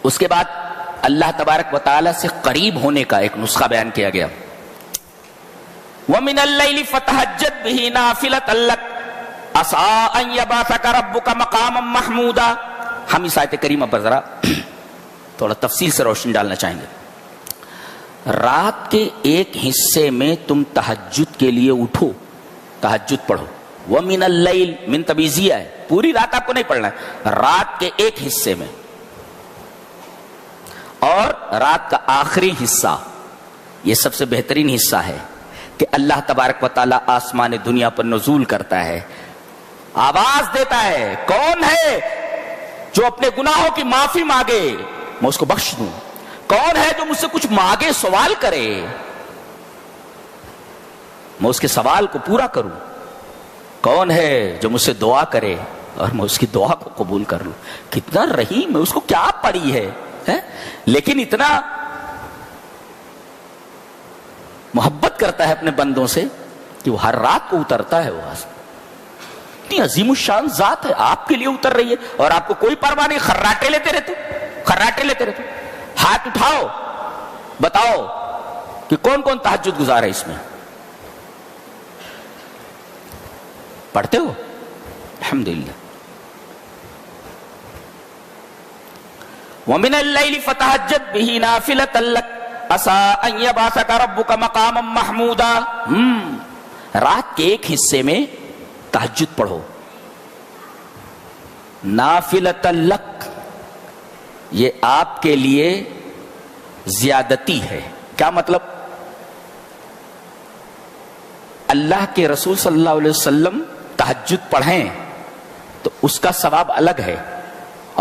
اس کے بعد اللہ تبارک و تعالی سے قریب ہونے کا ایک نسخہ بیان کیا گیا. وَمِنَ اللَّيْلِ فَتَهَجَّدْ بِهِ نَافِلَةً لَكَ عَسَىٰ أَن يَبْعَثَكَ رَبُّكَ مَقَامًا مَحْمُودًا. ہم اس آیت کریمہ پر ذرا تھوڑا تفصیل سے روشنی ڈالنا چاہیں گے. رات کے ایک حصے میں تم تہجد کے لیے اٹھو, تہجد پڑھو. وَمِنَ اللَّيْلِ من تبیزیہ ہے, پوری رات آپ کو نہیں پڑھنا ہے, رات کے ایک حصے میں. اور رات کا آخری حصہ یہ سب سے بہترین حصہ ہے کہ اللہ تبارک و تعالیٰ آسمان دنیا پر نزول کرتا ہے, آواز دیتا ہے, کون ہے جو اپنے گناہوں کی معافی مانگے میں اس کو بخش دوں, کون ہے جو مجھ سے کچھ مانگے سوال کرے میں اس کے سوال کو پورا کروں, کون ہے جو مجھ سے دعا کرے اور میں اس کی دعا کو قبول کر لوں. کتنا رحیم ہے, اس کو کیا پڑی ہے, لیکن اتنا محبت کرتا ہے اپنے بندوں سے کہ وہ ہر رات کو اترتا ہے. وہ اتنی عظیم الشان ذات ہے, آپ کے لیے اتر رہی ہے اور آپ کو کوئی پرواہ نہیں. خراٹے لیتے رہتے. ہاتھ اٹھاؤ, بتاؤ کہ کون کون تہجد گزار ہے اس میں, پڑھتے ہو؟ الحمدللہ. وَمِنَ اللَّيْلِ فَتَهَجَّدْ بِهِ نَافِلَةً لَكَ عَسَىٰ أَن يَبْعَثَكَ رَبُّكَ مَقَامًا مَحْمُودًا. رات کے ایک حصے میں تہجد پڑھو. نَافِلَةً لَكَ یہ آپ کے لیے زیادتی ہے. کیا مطلب؟ اللہ کے رسول صلی اللہ علیہ وسلم تہجد پڑھیں تو اس کا ثواب الگ ہے,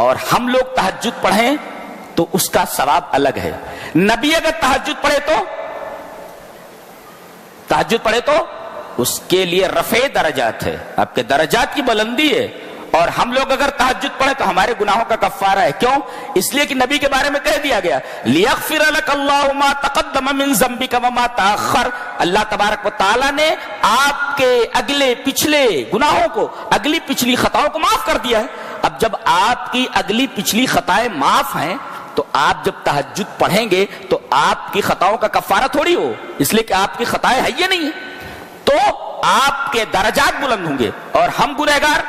اور ہم لوگ تہجد پڑھیں تو اس کا ثواب الگ ہے. نبی اگر تہجد پڑھے تو اس کے لیے رفع درجات ہے, آپ کے درجات کی بلندی ہے. اور ہم لوگ اگر تہجد پڑھیں تو ہمارے گناہوں کا کفارہ ہے. کیوں؟ اس لیے کہ نبی کے بارے میں کہہ دیا گیا لِيَغْفِرَ لَكَ اللَّهُ مَا تَقَدَّمَ مِن ذَنبِكَ وَمَا تَأَخَّرَ. اللہ تبارک و تعالیٰ نے آپ کے اگلے پچھلے گناہوں کو, اگلی پچھلی خطاؤں کو معاف کر دیا ہے. اب جب آپ کی اگلی پچھلی خطائیں معاف ہیں تو آپ جب تہجد پڑھیں گے تو آپ کی خطاؤں کا کفارہ تھوڑی ہو, اس لیے کہ آپ کی خطائیں ہے یہ نہیں ہے, تو آپ کے درجات بلند ہوں گے. اور ہم گنہگار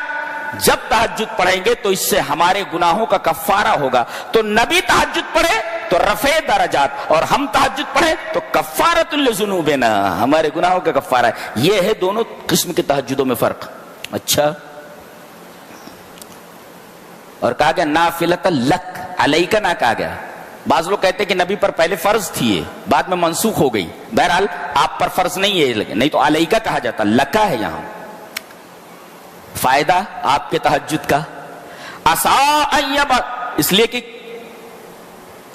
جب تہجد پڑھیں گے تو اس سے ہمارے گناہوں کا کفارہ ہوگا. تو نبی تہجد پڑھے تو رفع درجات, اور ہم تہجد پڑھیں تو کفارۃ لذنوبنا, ہمارے گناہوں کا کفارہ ہے. یہ ہے دونوں قسم کے تہجدوں میں فرق. اچھا, اور کہا گیا نافلۃ لک, علیک نہ کہا گیا. بعض لوگ کہتے ہیں کہ نبی پر پہلے فرض تھی, یہ بعد میں منسوخ ہو گئی. بہرحال آپ پر فرض نہیں ہے, نہیں تو علیک کہا جاتا, لکا ہے یہاں. فائدہ آپ کے تہجد کا اس لیے کہ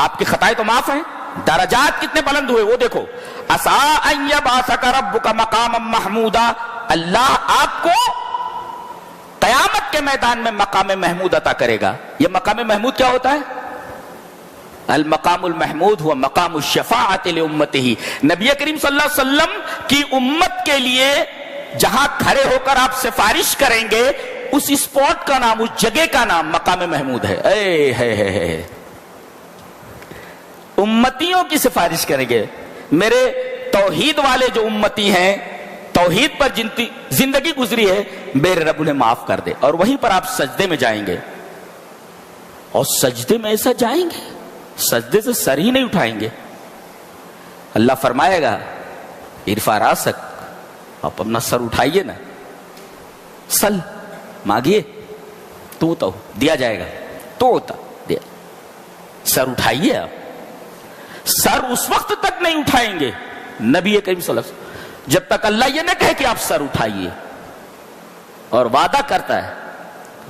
آپ کی خطائیں تو معاف ہیں, درجات کتنے بلند ہوئے وہ دیکھو. عَسَىٰ أَن يَبْعَثَكَ رَبُّكَ مَقَامًا مَحْمُودًا, اللہ آپ کو قیامت کے میدان میں مقام محمود عطا کرے گا. یہ مقام محمود کیا ہوتا ہے؟ المقام المحمود ہوا مقام الشفاعت لامتہ. نبی کریم صلی اللہ علیہ وسلم کی امت کے لیے جہاں کھڑے ہو کر آپ سفارش کریں گے, اس اسپاٹ کا نام, اس جگہ کا نام مقام محمود ہے. ہے امتیوں کی سفارش کریں گے. میرے توحید والے جو امتی ہیں, توحید پر جن کی زندگی گزری ہے, میرے رب انہیں معاف کر دے. اور وہیں پر آپ سجدے میں جائیں گے, اور سجدے میں ایسا جائیں گے سجدے سے سر ہی نہیں اٹھائیں گے. اللہ فرمائے گا ارفع راسک, آپ اپنا سر اٹھائیے نا, سل مانگیے تو ہوتا دیا جائے گا, تو ہوتا دیا. سر اٹھائیے. آپ سر اس وقت تک نہیں اٹھائیں گے نبی کریم صلی اللہ علیہ وسلم جب تک اللہ یہ نہ کہے کہ آپ سر اٹھائیے. اور وعدہ کرتا ہے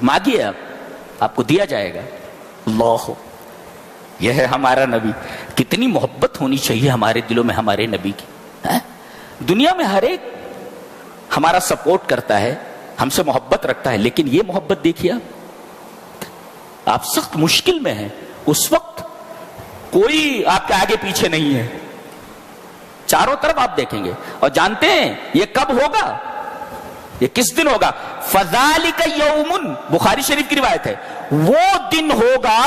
مانگیے آپ کو دیا جائے گا. اللہ, یہ ہے ہمارا نبی. کتنی محبت ہونی چاہیے ہمارے دلوں میں ہمارے نبی کی. دنیا میں ہر ایک ہمارا سپورٹ کرتا ہے, ہم سے محبت رکھتا ہے, لیکن یہ محبت دیکھیے آپ سخت مشکل میں ہیں, اس وقت کوئی آپ کے آگے پیچھے نہیں ہے, چاروں طرف آپ دیکھیں گے. اور جانتے ہیں یہ کب ہوگا, یہ کس دن ہوگا؟ فَذَلِكَ يَوْمٌ, بخاری شریف کی روایت ہے, وہ دن ہوگا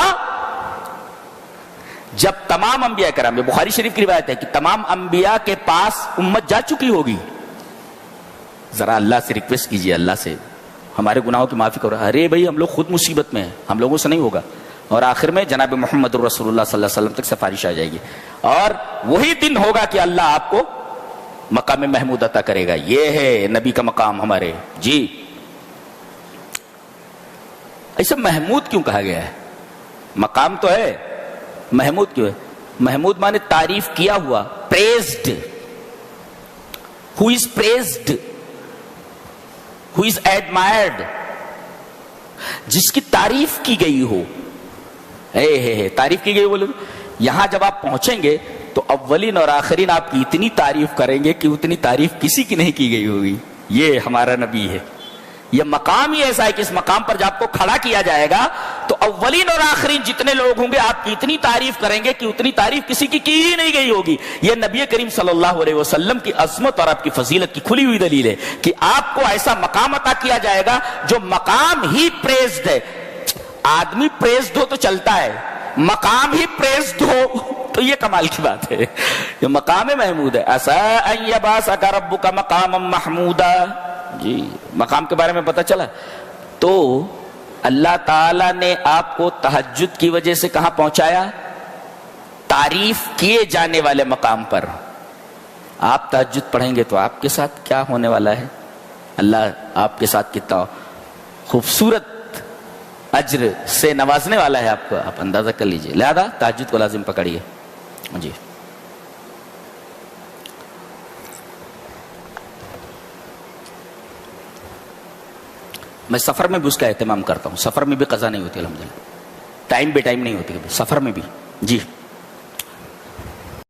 جب تمام انبیاء کرام، بخاری شریف کی روایت ہے کہ تمام انبیاء کے پاس امت جا چکی ہوگی، ذرا اللہ سے ریکویسٹ کیجئے، اللہ سے ہمارے گناہوں کی معافی کرو. ارے بھائی ہم لوگ خود مصیبت میں ہیں، ہم لوگوں سے نہیں ہوگا. اور آخر میں جناب محمد رسول اللہ صلی اللہ علیہ وسلم تک سفارش آ جائے گی، اور وہی دن ہوگا کہ اللہ آپ کو مقام محمود عطا کرے گا. یہ ہے نبی کا مقام ہمارے. جی ایسا محمود کیوں کہا گیا ہے؟ مقام تو ہے، محمود کیوں ہے؟ محمود مانے تعریف کیا ہوا، praised. who is praised, who is admired، جس کی تعریف کی گئی ہو. تعریف کی گئی بولے یہاں جب آپ پہنچیں گے تو اولین اور آخرین آپ کی اتنی تعریف کریں گے کہ اتنی تعریف کسی کی نہیں کی گئی ہوگی. یہ ہمارا نبی ہے. یہ مقام ہی ایسا ہے کہ اس مقام پر جب آپ کو کھڑا کیا جائے گا تو اولین اور آخرین جتنے لوگ ہوں گے آپ کی اتنی تعریف کریں گے کہ اتنی تعریف کسی کی ہی نہیں گئی ہوگی. یہ نبی کریم صلی اللہ علیہ وسلم کی عظمت اور آپ کی فضیلت کی کھلی ہوئی دلیل ہے کہ آپ کو ایسا مقام عطا کیا جائے گا جو مقام ہی پریزڈ ہے. آدمی پریزڈ ہو تو چلتا ہے، مقام ہی پریزڈ ہو تو یہ کمال کی بات ہے. یہ مقام محمود ہے. عَسَىٰ أَن يَبْعَثَكَ رَبُّكَ مَقَامًا مَحْمُودًا. جی مقام کے بارے میں پتہ چلا. تو اللہ تعالیٰ نے آپ کو تہجد کی وجہ سے کہاں پہنچایا؟ تعریف کیے جانے والے مقام پر. آپ تہجد پڑھیں گے تو آپ کے ساتھ کیا ہونے والا ہے؟ اللہ آپ کے ساتھ کتنا خوبصورت اجر سے نوازنے والا ہے آپ کو، آپ اندازہ کر لیجئے. لہذا تہجد کو لازم پکڑیے. جی میں سفر میں بھی اس کا اہتمام کرتا ہوں. سفر میں بھی قضا نہیں ہوتی الحمدللہ، ٹائم بے ٹائم نہیں ہوتی، سفر میں بھی. جی